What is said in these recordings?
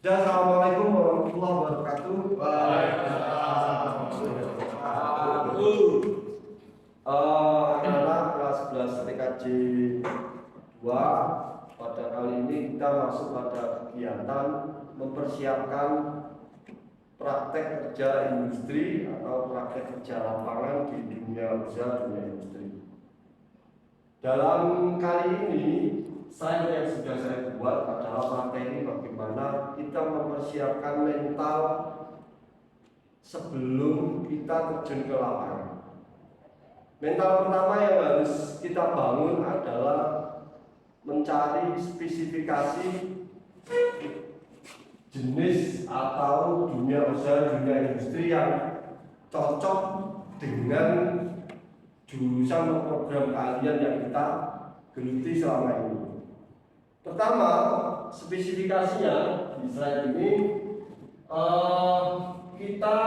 Ya, assalamualaikum warahmatullahi wabarakatuh. Anak-anak kelas 11 TKJ 2, pada kali ini kita masuk pada kegiatan mempersiapkan praktek kerja industri atau praktek kerja lapangan di dunia usaha dunia industri. Dalam kali ini slide yang sudah saya buat adalah materi bagaimana kita mempersiapkan mental sebelum kita terjun ke lapangan. Mental pertama yang harus kita bangun adalah mencari spesifikasi jenis atau dunia usaha dunia industri yang cocok dengan jurusan atau program kalian yang kita geluti selama ini. Pertama, spesifikasinya di slide ini kita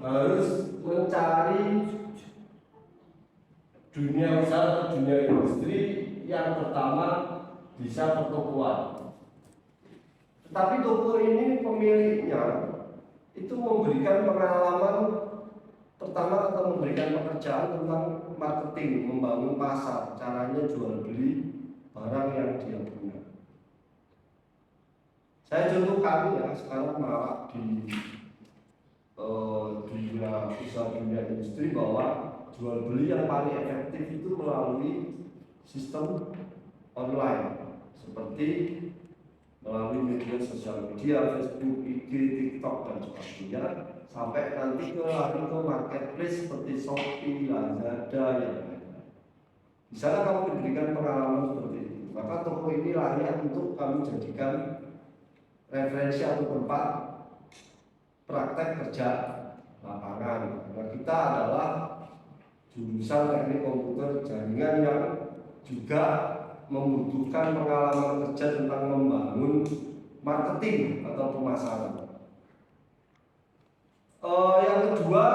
harus mencari dunia usaha atau dunia industri yang pertama bisa pertokoan. Tetapi toko ini pemiliknya itu memberikan pengalaman pertama atau memberikan pekerjaan tentang marketing, membangun pasar, caranya jual beli barang yang dia punya. Saya contohkan ya, sekarang malah di dunia usaha dunia industri bahwa jual beli yang paling efektif itu melalui sistem online seperti melalui media sosial media, Facebook, IG, TikTok dan sebagainya, sampai nanti lari ke marketplace seperti Shopee, Lazada yang lain. Di sana kamu diberikan pengalaman seperti itu, maka toko ini layak untuk kamu jadikan referensi atau tempat praktek kerja lapangan. Karena kita adalah jurusan teknik komputer jaringan yang juga membutuhkan pengalaman kerja tentang membangun marketing atau pemasaran. Yang kedua,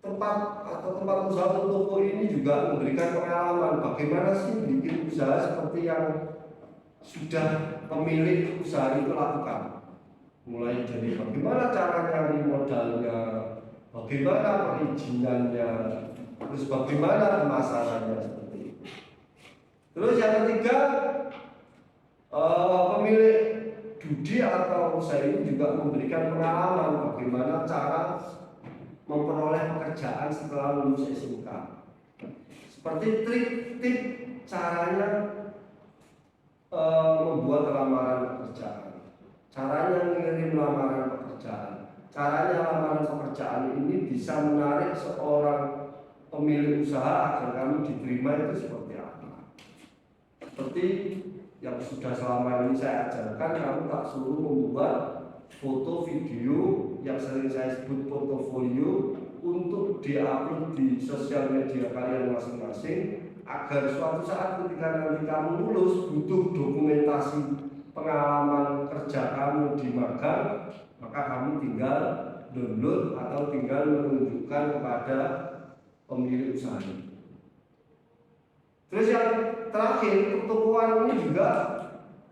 tempat usaha atau toko ini juga memberikan pengalaman bagaimana sih bikin usaha seperti yang sudah pemilik usaha itu lakukan. Mulai dari bagaimana cara nyari modalnya, bagaimana perizinannya, terus bagaimana pemasarannya seperti itu. Terus yang ketiga, pemilik judi atau usaha ini juga memberikan pengalaman bagaimana cara memperoleh pekerjaan setelah lulus SMK. Seperti trik-trik caranya membuat lamaran pekerjaan, caranya mengirim lamaran pekerjaan, caranya lamaran pekerjaan ini bisa menarik seorang pemilik usaha agar kamu diterima itu seperti apa. Seperti yang sudah selama ini saya ajarkan, kamu tak suruh membuat foto video yang sering saya sebut portofolio untuk diupload di sosial media kalian masing-masing, agar suatu saat ketika nanti kamu lulus butuh dokumentasi pengalaman kerja kamu di magang, maka kamu tinggal download atau tinggal menunjukkan kepada pemilik usaha. Terus yang terakhir, pertokoan ini juga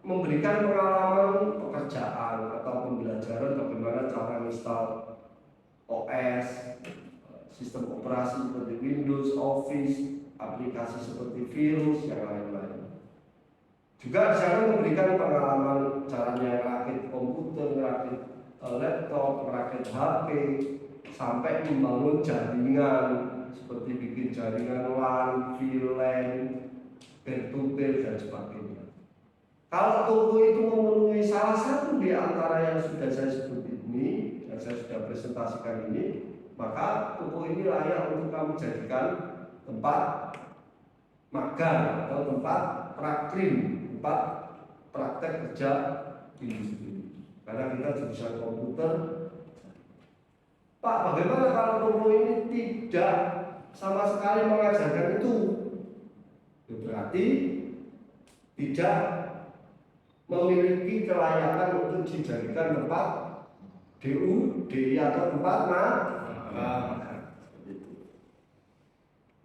memberikan pengalaman pekerjaan atau pembelajaran bagaimana cara install OS, sistem operasi seperti Windows, Office, aplikasi seperti virus, yang lain-lain. Juga di sana memberikan pengalaman caranya merakit komputer, merakit laptop, merakit HP, sampai membangun jaringan seperti bikin jaringan LAN, VLAN, peer-to-peer dan sebagainya. Kalau toko itu memenuhi salah satu di antara yang sudah saya sebut ini, yang saya sudah presentasikan ini, maka toko ini layak untuk kamu jadikan tempat magang atau tempat prakrim, tempat praktek kerja industri. Karena kita jurusan komputer. Pak, bagaimana kalau toko ini tidak sama sekali mengajarkan itu? Berarti tidak memiliki kelayakan untuk dijadikan tempat DU, DI atau tempat magang.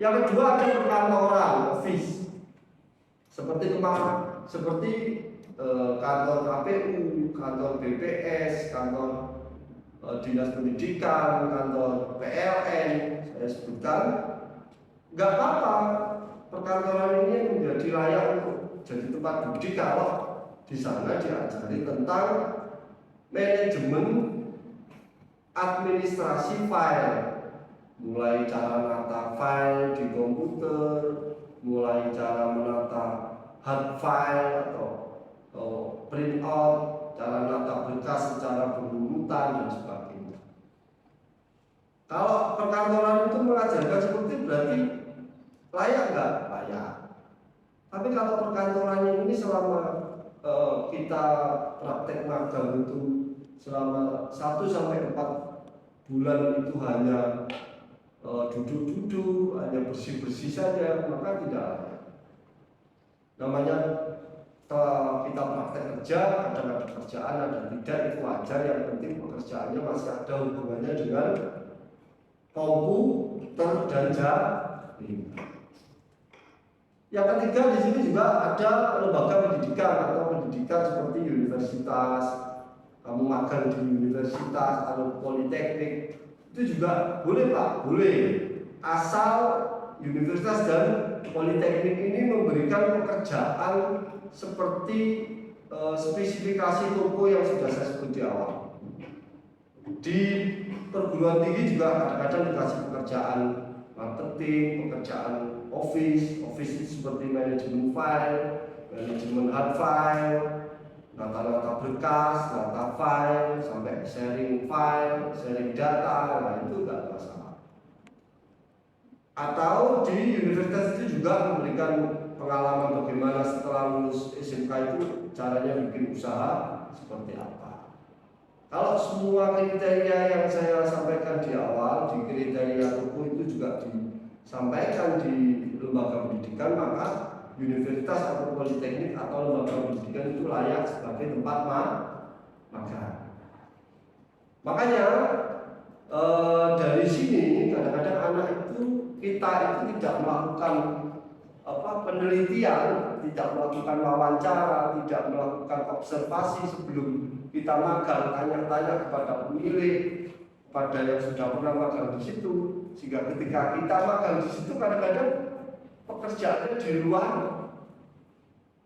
Yang kedua ada perkantoran, office. Seperti kantor KPU, kantor BPS, kantor dinas pendidikan, kantor PLN, saya sebutkan, nggak apa-apa perkantoran ini menjadi layak untuk jadi tempat budi kalau di sana diajari tentang manajemen administrasi file, mulai cara menata file di komputer, mulai cara menata hard file atau print out, cara menata berkas secara berurutan dan sebagainya. Kalau perkantoran itu mengajarkan seperti berarti layak nggak? Layak. Tapi kalau perkantorannya ini selama kita praktek magang itu selama 1 sampai 4 bulan itu hanya duduk-duduk, hanya bersih-bersih saja, maka tidak layak. Namanya kita praktek kerja, kadang ada kerjaan, ada tidak, itu wajar. Yang penting pekerjaannya masih ada hubungannya dengan komputer dan jaringan. Yang ketiga di sini juga ada lembaga pendidikan atau pendidikan seperti universitas. Kamu magang di universitas atau politeknik itu juga boleh Pak, boleh. Asal universitas dan politeknik ini memberikan pekerjaan seperti spesifikasi toko yang sudah saya sebut di awal. Di perguruan tinggi juga kadang-kadang dikasih pekerjaan marketing, pekerjaan office itu seperti manajemen file, manajemen hard file, nata-nata berkas, nata file, sampai sharing file, sharing data, nah itu enggak masalah. Atau di universitas itu juga memberikan pengalaman bagaimana setelah lulus SMK itu caranya bikin usaha seperti apa. Kalau semua kriteria yang saya sampaikan di awal, di kriteria toko itu juga disampaikan di lembaga pendidikan, maka universitas atau politeknik atau lembaga pendidikan itu layak sebagai tempat magang. Makanya dari sini kadang-kadang anak itu kita itu tidak melakukan penelitian, tidak melakukan wawancara, tidak melakukan observasi sebelum kita magang, tanya-tanya kepada pemilik, kepada yang sudah pernah magang di situ, sehingga ketika kita magang di situ kadang-kadang pekerjaannya di luar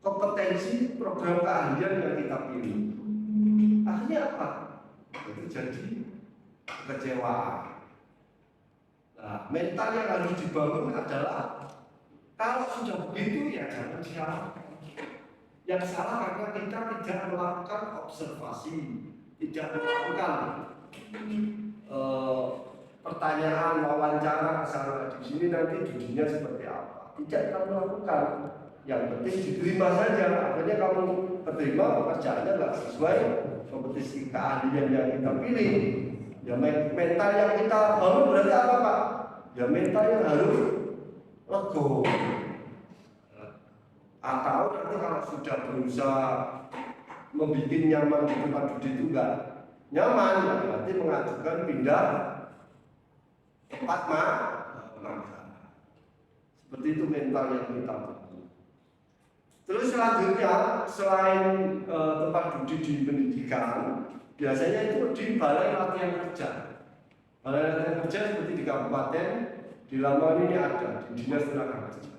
kompetensi program keahlian yang kita pilih. Akhirnya apa? Itu jadi kekecewaan. Nah, mental yang harus dibangun adalah kalau sudah begitu ya jangan salah. Yang salah karena kita tidak melakukan observasi, tidak melakukan pertanyaan, wawancara ke sana di sini nanti dunia seperti apa. Tidak kita melakukan. Yang penting diterima saja. Akhirnya kamu terima pekerjaannya nggak sesuai kompetisi keahlian yang kita pilih. Ya mental yang kita bangun berarti apa Pak? Ya mental yang harus lego. Atau nanti kalau sudah berusaha membuat nyaman di tempat duduk itu enggak nyaman, ya berarti mengajukan pindah tempat magang. Seperti itu mental yang kita bangun. Terus selanjutnya selain tempat duduk di pendidikan, biasanya itu di balai latihan kerja. Balai latihan kerja seperti di kabupaten, di Lamongan ini ada, di Dinas Tenaga Kerja.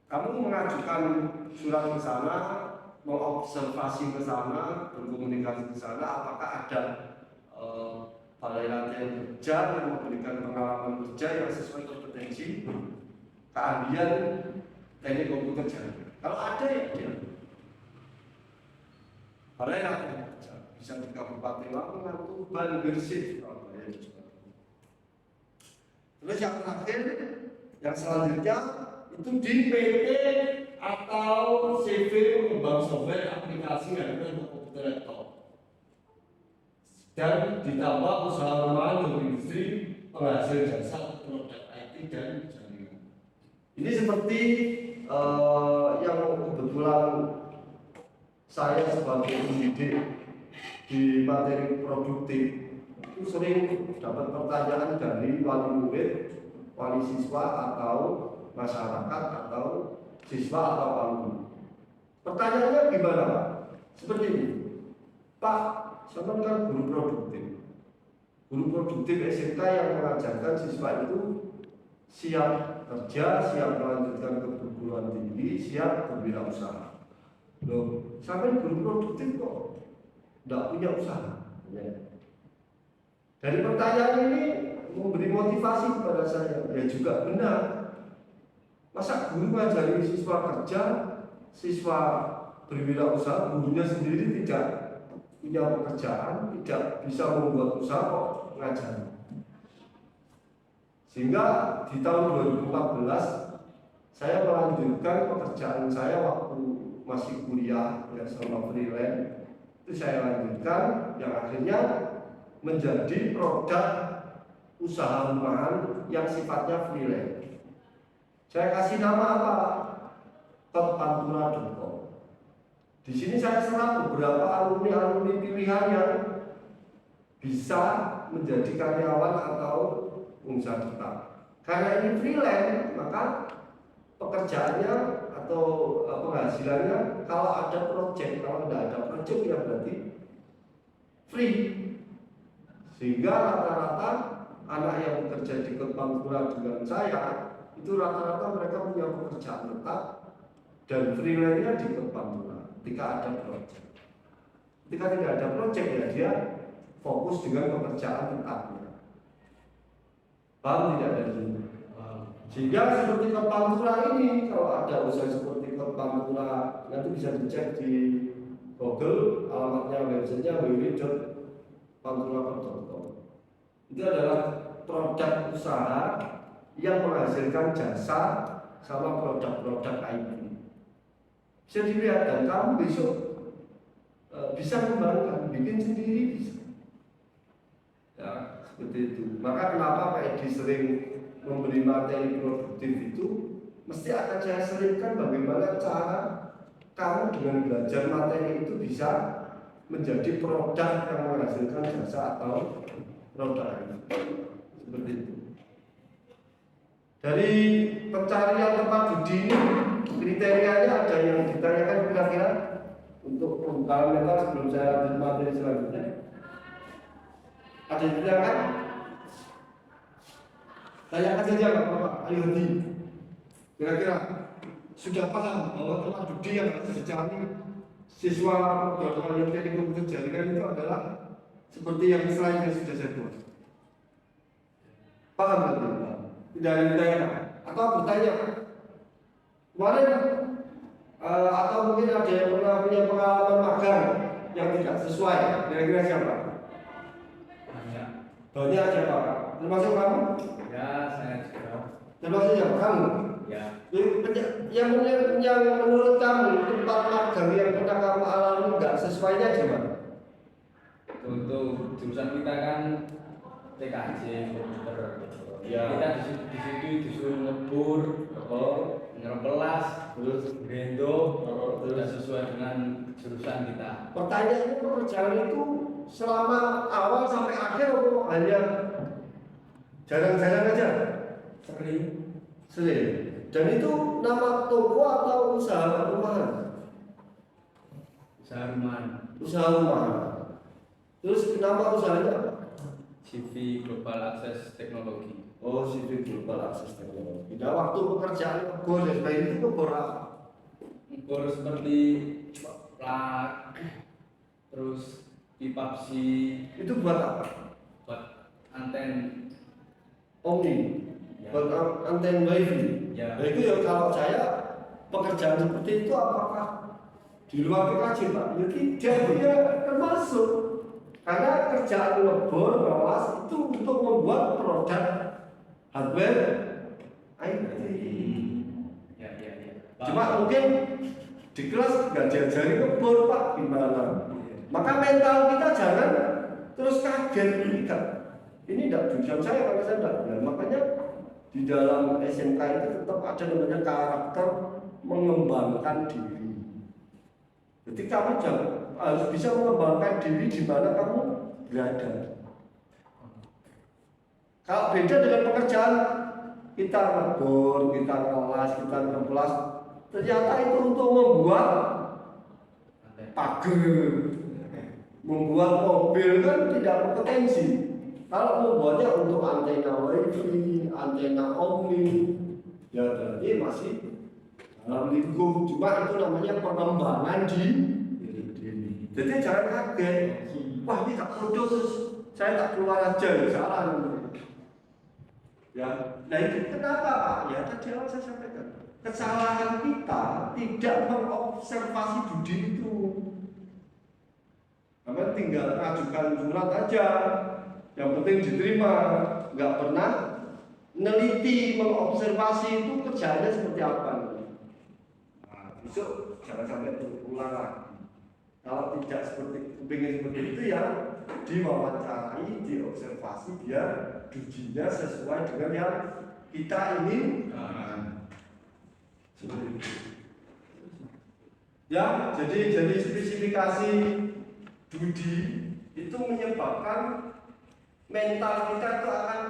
Kamu mengajukan surat ke sana, mengobservasi ke sana, berkomunikasi ke sana, apakah ada balai latihan kerja yang memberikan pengalaman kerja yang sesuai kompetensi, keahlian, teknik komputer jaringan. Kalau ada ya dia. Balai latihan kerja bisa di Kabupaten Lamongan, Tuban, Gresik, Surabaya, dan sebagainya. Terus yang terakhir, yang selanjutnya itu di PT atau CV pengembang software aplikasi yang untuk komputer laptop dan ditambah usaha rumahan dan industri penghasil jasa produk IT dan jaringan. Ini seperti yang kebetulan saya sebagai pendidik di materi produktif itu sering dapat pertanyaan dari wali murid, wali siswa atau masyarakat atau siswa atau alumni. Pertanyaannya gimana Pak? Seperti ini, Pak, sama kan guru produktif. Guru produktif SMK yang mengajarkan siswa itu siap kerja, siap melanjutkan ke perguruan tinggi, siap berwirausaha. Loh, sampai guru produktif kok tidak punya usaha. Dari pertanyaan ini memberi motivasi kepada saya. Ya juga benar. Masa guru ngajari siswa kerja, siswa berwirausaha, gurunya sendiri tidak punya pekerjaan, tidak bisa membuat usaha kok ngajari. Sehingga di tahun 2014 saya melanjutkan pekerjaan saya waktu masih kuliah ya, sama freelance. Itu saya lanjutkan yang akhirnya menjadi produk usaha rumahan yang sifatnya freelance. Saya kasih nama apa? Pantura.com. Di sini saya serap beberapa alumni pilihan yang bisa menjadi karyawan atau pengusaha tetap. Karena ini freelance, maka pekerjaannya atau penghasilannya kalau ada project, kalau tidak ada project ya berarti free. Sehingga rata-rata anak yang bekerja di Pantura dengan saya itu rata-rata mereka punya pekerjaan tetap dan freelance-nya di Pantura ketika ada project. Ketika tidak ada project ya dia fokus dengan pekerjaan tetapnya. Paham tidak dari sini? Sehingga seperti Pantura ini kalau ada usaha seperti Pantura nanti bisa dicek di Google, alamatnya websitenya www.pantura.com. Itu adalah produk usaha yang menghasilkan jasa sama produk-produk IT. Bisa dilihat dan kamu besok bisa kembangkan, bikin sendiri bisa. Ya, seperti itu. Maka kenapa Pak Edi sering memberi materi produktif itu, mesti akan saya seringkan bagaimana cara kamu dengan belajar materi itu bisa menjadi produk yang menghasilkan jasa atau produk itu. Seperti itu. Dari pencarian tempat judi ini kriterianya ada yang ditanyakan kira-kira untuk pembukaan mental sebelum saya lanjut materi selanjutnya. Ada yang ditanyakan? Tanyakan saja Bapak Ayu Hadi. Kira-kira sudah paham bahwa tempat judi yang harus dicari siswa perguruan tinggi komputer jaringan itu adalah seperti yang selainnya sudah saya buat. Paham betul? Tidak ada yang ditanyakan atau bertanya kemarin atau mungkin ada yang pernah punya pengalaman magang yang tidak sesuai, kira-kira siapa? Banyak siapa? Termasuk kamu? Ya, saya juga. Termasuk siapa? Kamu? Ya. Yang menurut kamu tempat magang yang pernah kamu alami nggak sesuainya di mana? Untuk jurusan kita kan TKJ komputer. Ya. Kita di situ disuruh ngebur, ngerepelas, terus grendo, tidak sesuai dengan jurusan kita. Pertanyaannya pekerjaan itu selama awal sampai akhir atau hanya jarang-jarang aja? Sering. Dan itu nama toko atau usaha rumahan? Usaha rumahan. Usaha rumahan. Terus nama usahanya apa? CV Global Access Teknologi. Oh, CV Global Access Teknologi. Nah, waktu pekerjaan ngebor dan lain itu ngebor apa? Ngebor seperti plak, terus pipa besi. Itu buat apa? Buat anten. Omni. Ya. Buat anten wifi. Ya. Nah, itu ya kalau saya pekerjaan seperti itu apakah di luar PKJ Pak? Ya tidak, ya termasuk. Karena kerjaan ngebor, ngawas itu untuk membuat produk hardware IT. Ya. Cuma mungkin di kelas nggak diajari ngebor Pak, gimana? Maka mental kita jangan terus kaget ini tidak jurusan saya karena saya tidak benar. Makanya di dalam SMK itu tetap ada namanya karakter mengembangkan diri. Jadi kamu harus bisa mengembangkan diri di mana kamu berada. Kalau beda dengan pekerjaan kita ngebor, kita ngelas, kita ngepelas, ternyata itu untuk membuat pagar, membuat mobil kan tidak berpotensi. Kalau membuatnya untuk antena wifi, antena omni, ya berarti masih dalam lingkup. Cuma itu namanya pengembangan di. Jadi jangan kaget. Wah ini tak produk terus saya tak keluar aja, salah namanya. Ya, nah itu kenapa Pak? Ya tadi awal saya sampaikan. Kesalahan kita tidak mengobservasi budi itu. Karena tinggal mengajukan surat aja, yang penting diterima, nggak pernah meneliti, mengobservasi itu kerjanya seperti apa. Nah, besok jangan sampai terulang lagi. Kalau tidak ingin seperti itu ya diwawancarai, diobservasi biar dujinya sesuai dengan yang kita ingin. Ya, jadi spesifikasi Dudi itu menyebabkan mental kita itu akan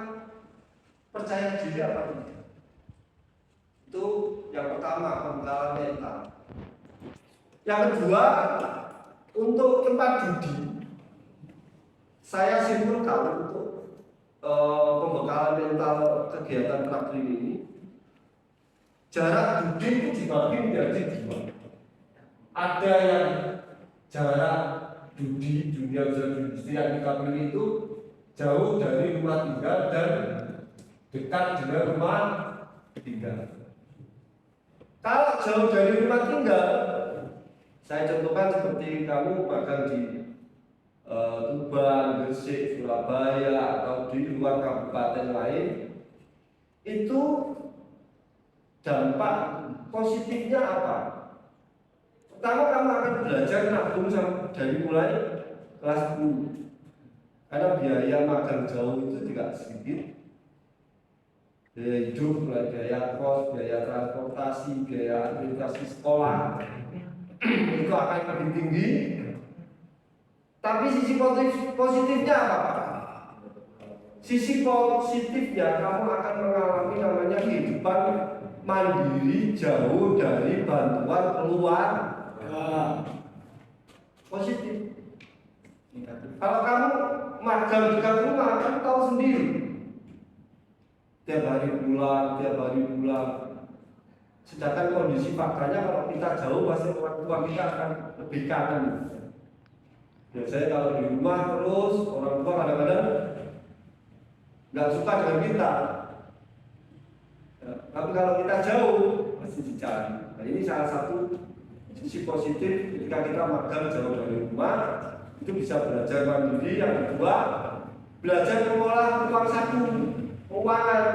percaya diri apa tidak. Itu yang pertama, pembekalan mental. Yang kedua, untuk tempat Dudi, saya simpulkan untuk pembekalan mental kegiatan praktik ini, jarak Dudi itu dibagi menjadi dua. Ada yang jarak Dudi dunia usaha industri yang kita pilih itu jauh dari rumah tinggal dan dekat dengan rumah tinggal. Kalau jauh dari rumah tinggal, saya contohkan seperti kamu magang di Tuban, Gresik, Surabaya atau di luar kabupaten lain, itu dampak positifnya apa? Pertama kamu akan belajar nabung dari mulai kelas 10. Karena biaya magang jauh itu tidak sedikit. Biaya hidup, biaya kos, biaya transportasi, biaya administrasi sekolah itu akan lebih tinggi. Tapi sisi positifnya apa? Sisi positifnya kamu akan mengalami namanya kehidupan mandiri jauh dari bantuan keluarga. Positif. Kalau kamu magang dekat rumah kan tahu sendiri. Tiap hari pulang. Sedangkan kondisi faktanya kalau kita jauh pasti orang tua kita akan lebih kangen. Biasanya kalau di rumah terus orang tua kadang-kadang nggak suka dengan kita. Ya, tapi kalau kita jauh pasti dicari. Nah ini salah satu sisi positif ketika kita magang jauh dari rumah, itu bisa belajar mandiri. Yang kedua, belajar mengolah uang saku, keuangan.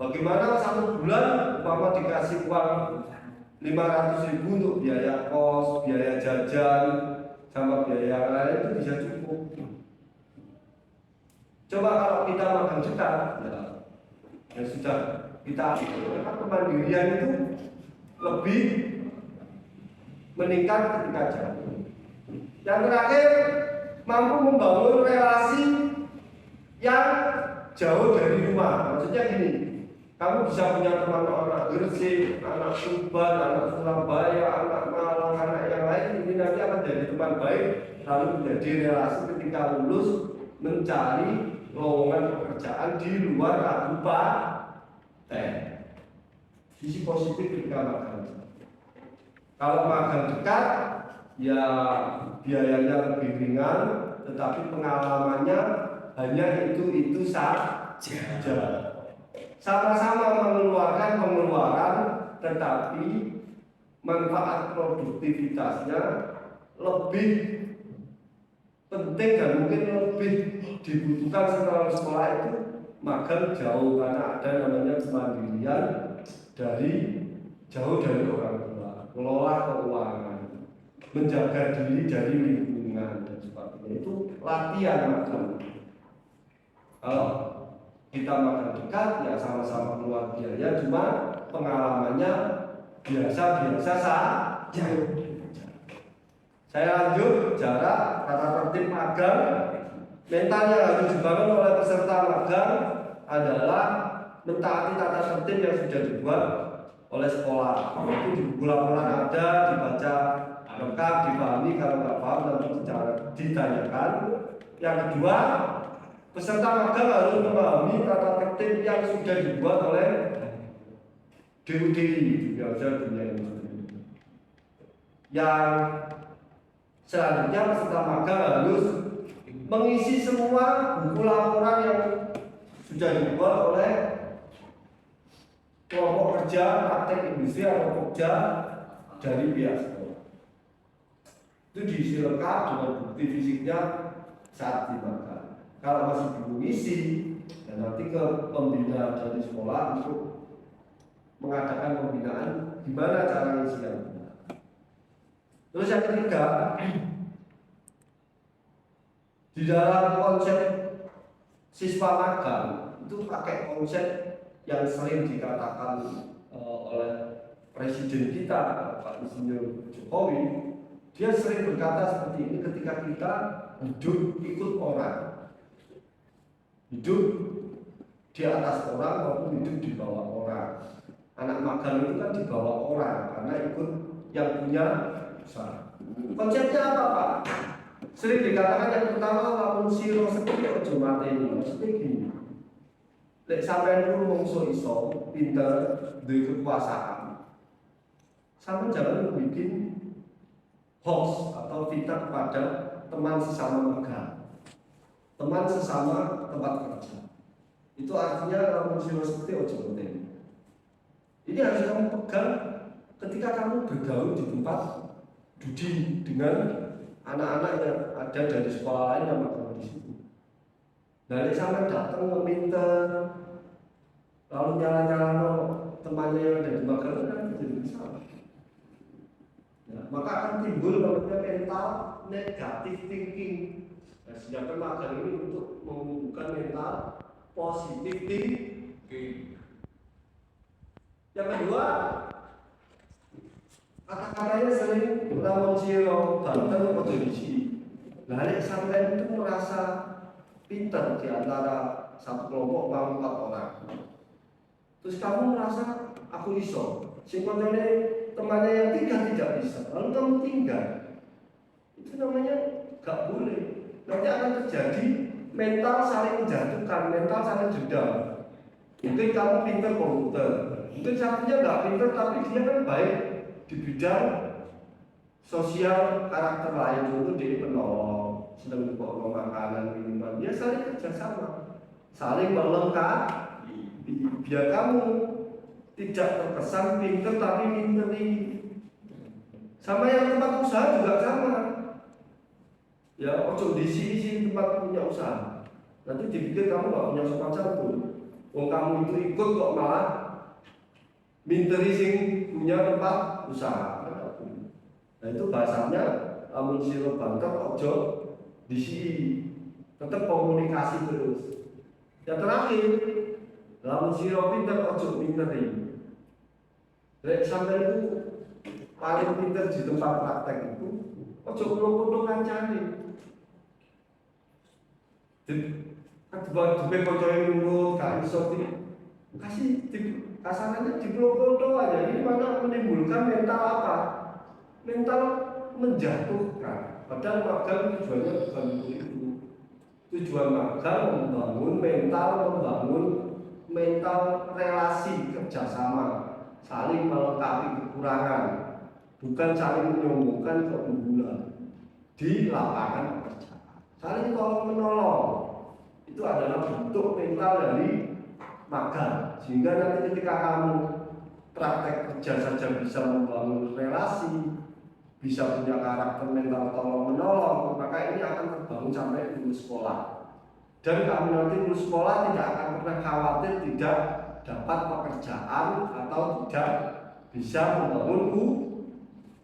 Bagaimana satu bulan umpama dikasih uang 500.000 untuk biaya kos, biaya jajan, sama biaya lain itu bisa cukup. Coba kalau kita magang dekat, ya sudah kita kemandirian itu lebih meningkat ketika jauh. Yang terakhir, mampu membangun relasi yang jauh dari rumah. Maksudnya gini, kamu bisa punya teman anak Gresik, anak Tuban, anak Surabaya, anak Malang, anak yang lain. Ini nanti akan jadi teman baik, lalu menjadi relasi ketika lulus mencari lowongan pekerjaan di luar kabupaten. Sisi positif ketika magang. Kalau magang dekat, ya biayanya lebih ringan, tetapi pengalamannya hanya itu saja. Sama-sama mengeluarkan pengeluaran, tetapi manfaat produktivitasnya lebih penting dan mungkin lebih dibutuhkan setelah sekolah itu magang jauh, karena ada namanya kemandirian dari jauh dari orang tua, kelola keuangan, menjaga diri dari lingkungan dan sebagainya. Itu latihan magang. Kalau kita magang dekat ya sama-sama keluar biaya, cuma pengalamannya biasa-biasa saja. Saya lanjut, jarak, tata tertib magang. Mental yang harus dibangun oleh peserta magang adalah mentaati tata tertib yang sudah dibuat oleh sekolah. Itu di buku laporan ada, dibaca lengkap dipahami, kalau nggak paham nanti ditanyakan. Yang kedua, peserta magang harus memahami tata tertib yang sudah dibuat oleh DUDI, Dunia Industri. Yang selanjutnya, peserta magang harus mengisi semua buku laporan yang sudah dibuat oleh kelompok kerja praktek industri atau Pokja dari pihak sekolah. Itu diisi lengkap dengan bukti fisiknya saat dimagang. Kalau masih belum isi, dan nanti ke pembina dari sekolah untuk mengadakan pembinaan gimana cara ngisinya. Terus yang ketiga, di dalam konsep siswa magang itu pakai konsep yang sering dikatakan oleh Presiden kita, Pak Insinyur Jokowi. Dia sering berkata seperti ini, ketika kita hidup ikut orang, hidup di atas orang maupun hidup di bawah orang. Anak magang itu kan di bawah orang karena ikut yang punya usaha. Konsepnya apa, Pak? Sering dikatakan yang pertama, lamun siro seperti ojo mateni. Maksudnya gini, lek sampean ku mungsu iso pinter duwe kekuasaan, sampean jangan bikin hoax atau fitnah kepada teman sesama magang, teman sesama tempat kerja. Itu artinya lamun siro seperti ojo mateni. Ini harus kamu pegang ketika kamu bergaul di tempat judi dengan anak-anak yang ada dari sekolah lain yang magang di situ. Dari sampai datang meminta, lalu nyala-nyala temannya yang ada di magang kan jadi masalah. Ya, maka akan timbul namanya mental negatif thinking. Nah, sedangkan magang ini untuk menumbuhkan mental positif thinking. Yang kedua, kata-katanya sering lamun siro banten atau diisi. Lalu sampai itu merasa pintar di antara satu kelompok mau 4 orang. Terus kamu merasa aku iso, singkatnya temannya yang 3 tidak bisa, lalu kamu tinggal. Itu namanya gak boleh. Nanti akan terjadi mental saling menjatuhkan, mental saling dendam. Mungkin kamu pintar komputer, mungkin satunya nggak pintar tapi dia kan baik di bidang sosial karakter lain, itu dia penolong, sedang bawa makanan, minuman, dia saling kerjasama, saling melengkapi, biar kamu tidak terkesan pintar tapi minteri. Sama yang tempat usaha juga sama. Ya, ojo diisi tempat punya usaha. Nanti dipikir kamu nggak punya sopan santun. Wong kamu itu ikut kok malah minteri sing punya tempat usaha. Nah itu bahasanya amun siro banter ojo disi, tetap komunikasi terus. Yang terakhir, amun siro pinter ojo minteri. Lek sampai itu paling pinter di tempat praktek itu ojo kulo-kulo kancane. Buat dupe kocok nurut, gak iso kasih kasarannya dipeluk-peluk aja. Ini mana menimbulkan mental apa? Mental menjatuhkan. Padahal magang tujuannya bukan untuk itu. Tujuan magang membangun mental relasi kerjasama, saling melengkapi kekurangan, bukan saling menyombongkan keunggulan di lapangan pekerjaan. Saling tolong menolong. Itu adalah bentuk mental dari magang, sehingga nanti ketika kamu praktek kerja saja bisa membangun relasi, bisa punya karakter mental tolong menolong, maka ini akan terbangun sampai lulus sekolah. Dan kamu nanti lulus sekolah tidak akan pernah khawatir tidak dapat pekerjaan atau tidak bisa membangun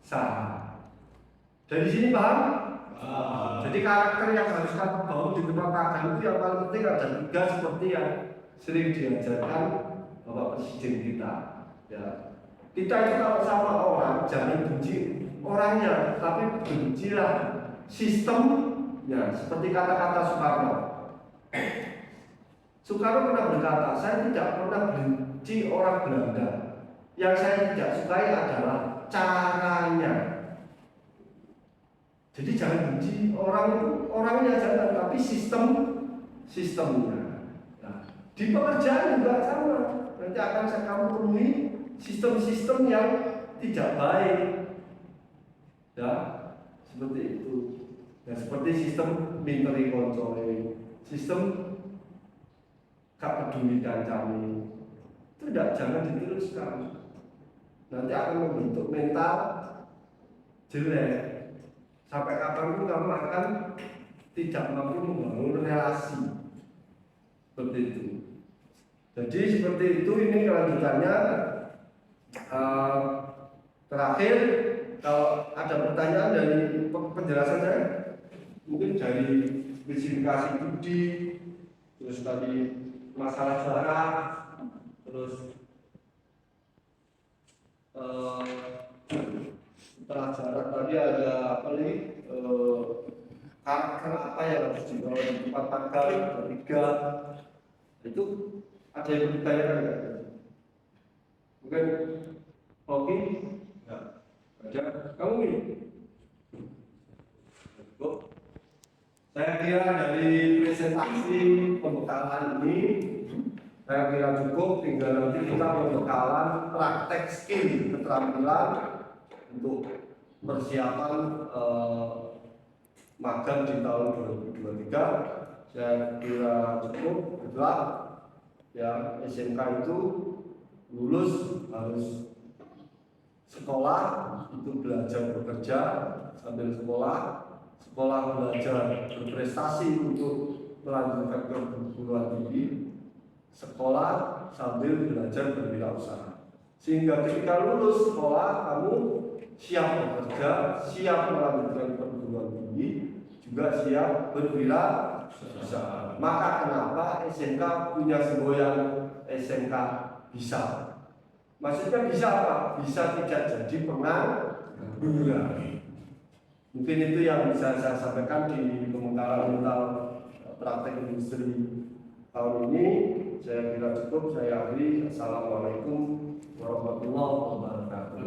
usaha. Dari sini paham? Jadi karakter yang harus kamu bangun di tempat magang itu yang paling penting ada 3 seperti yang sering diajarkan Bapak Presiden kita. Ya, kita itu kalau sama orang jangan benci orangnya, tapi bencilah sistemnya. Seperti kata-kata Soekarno. Soekarno pernah berkata, saya tidak pernah benci orang Belanda. Yang saya tidak sukai adalah caranya. Jadi jangan benci orang itu, orangnya jangan, tapi sistemnya. Nah, di pekerjaan juga sama. Nanti akan kamu temui sistem-sistem yang tidak baik. Ya, seperti itu. Nah, seperti sistem minteri kontrol, sistem gak peduli kami. Itu jangan diteruskan. Nanti akan membentuk mental jelek. Sampai kapanpun kamu akan tidak mampu membangun relasi. Seperti itu. Jadi seperti itu, ini kelanjutannya. Terakhir, kalau ada pertanyaan dari penjelasan saya, mungkin dari spesifikasi budi, terus tadi masalah jarak, terus setelah jarak tadi ada apa nih, karakter apa yang harus dibawa di tempat magang, ketiga itu ada yang ditanyakan nggak? Mungkin Oki? Nggak ada. Kamu ini? Bu, saya kira dari presentasi pembekalan ini saya kira cukup, tinggal nanti kita pembekalan praktek skill keterampilan untuk persiapan magang di tahun 2023. Saya kira cukup. Itulah ya, SMK itu lulus harus sekolah, itu belajar bekerja sambil sekolah, sekolah belajar berprestasi untuk melanjutkan ke perguruan tinggi, sekolah sambil belajar berwirausaha. Sehingga ketika lulus sekolah kamu siap bekerja, siap melanjutkan perguruan tinggi, juga siap berwirausaha. Maka kenapa SMK punya semboyan SMK bisa? Maksudnya bisa apa? Bisa tidak jadi pengangguran. Mungkin itu yang bisa saya sampaikan di pemekaran tentang praktek industri tahun ini. Saya kira cukup. Saya akhiri. Assalamualaikum warahmatullahi wabarakatuh.